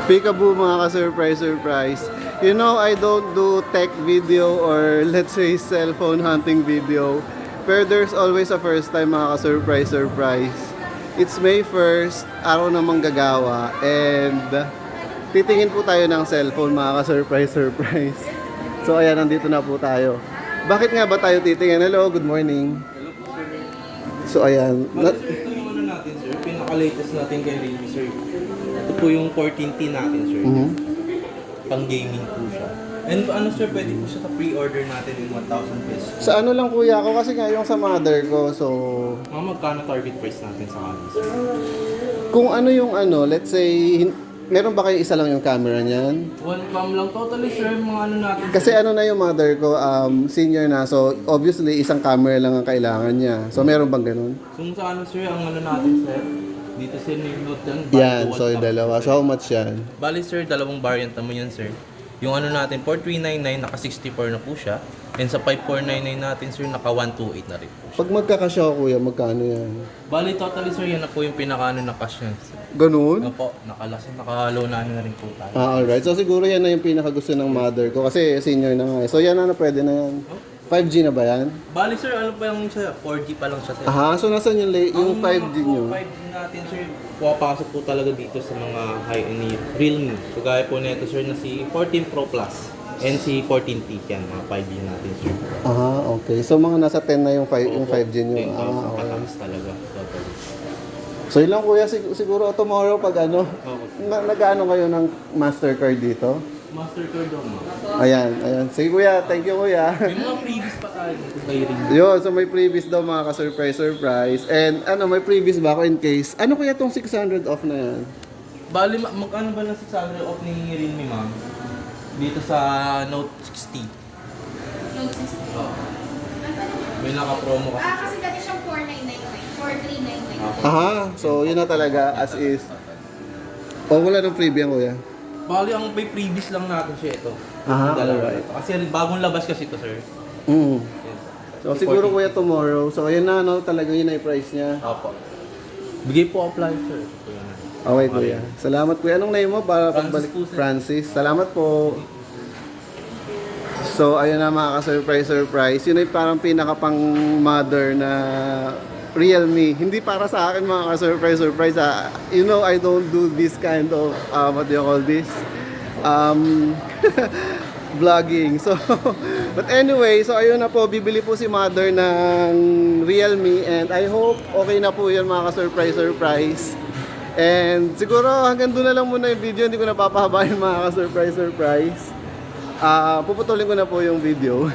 Peekaboo mga ka-surprise. You know, I don't do tech video or let's say cellphone hunting video. Pero there's always a first time mga ka-surprise. It's May 1st, araw ng manggagawa. And titingin po tayo ng cellphone mga ka-surprise. So ayan, nandito na po tayo. Bakit nga ba tayo titingin? Hello, good morning. Hello po, sir. So ayan. Sir, ito yung ano natin, sir. Pinaka-latest natin kay Realme, sir. Ito po yung 14T natin, sir. Pang-gaming po siya. And ano, sir, pwede po siya sa pre-order natin yung 1,000 pesos. Sa ano lang kuya ako kasi nga yung sa mother ko. So Magkano target price natin sa kanila, sir? kung ano yung ano, let's say meron ba kayo isa lang yung camera niyan? One cam lang. Totally, sir, mga ano natin. Kasi ano na yung mother ko, senior na. So obviously isang camera lang ang kailangan niya. So meron bang ganun? So sa ano, sir, ang ano natin, sir, dito sir, nag-note yan. Yan, so yung dalawa. So how much yan? Bali, sir, dalawang variant naman yan, sir. Yung ano natin, 4399, naka 64 na po siya. And sa 5499 natin, sir, naka 128 na rin po siya. Pag magkakasya ko kuya, magkano yan? Bali, totally, sir, yan na po yung pinaka-ano na cash yan, sir. Ganun? Ano po, naka-loan na rin po tayo. Alright. So siguro yan na yung pinakagusto ng mother ko kasi senior na nga eh. So yan na pwede na yan. 5G na ba yan? Bali, sir, ano pa yung siya? 4G pa lang siya, sir. Aha, so nasan yung, yung 5G nyo? 5G natin, sir, pupasok po talaga dito sa mga high-end Realme. So, gaya po nito, sir, na si 14 Pro Plus and si 14T yan, mga 5G natin, sir. Aha, okay. So mga nasa 10 na yung 5G nyo. 10,000 Ah, okay. kataas talaga. Totally. So yun lang kuya, siguro tomorrow pag ano, nag-ano kayo ng Mastercard dito? Mastercard daw, ma'am. Ayan. Sige kuya, thank you kuya. May mga previous pa tayo dito kay Realme. Yun, so may previous daw mga ka-surprise. And ano, may previous ba ako in case? Ano kaya tong 600 off na yan? Bali, magkano ba lang 600 off ni Realme, ma'am? Dito sa Note 60. Note 60. Oh. May naka-promo kasi. Kasi dati siyang 4,999, 4,399. Aha, so yun na talaga as is. O wala ng freebie yan kuya? Bali, ang may previous lang natin siya ito. Aha, Yung dalawa alright. ito. Kasi bagong labas kasi ito, sir. Mm. Yes. So siguro kuya tomorrow. So ayun na no, talaga yun na yung price niya. Opo. Bigay po apply, sir. Ito yun. Okay kuya. Salamat kuya. Anong name mo para Francis pagbalik? po, sir. Francis. Salamat po. So ayun na mga ka-surprise. Yun ay parang pinaka pang mother na Realme. Hindi para sa akin mga ka-surprise. You know, I don't do this kind of, what do you call this? Vlogging. So, but anyway, so ayun na po, bibili po si mother ng Realme and I hope okay na po yun mga ka-surprise. And siguro hanggang doon na lang muna yung video, hindi ko na papahabain mga ka-surprise. Puputulin ko na po yung video.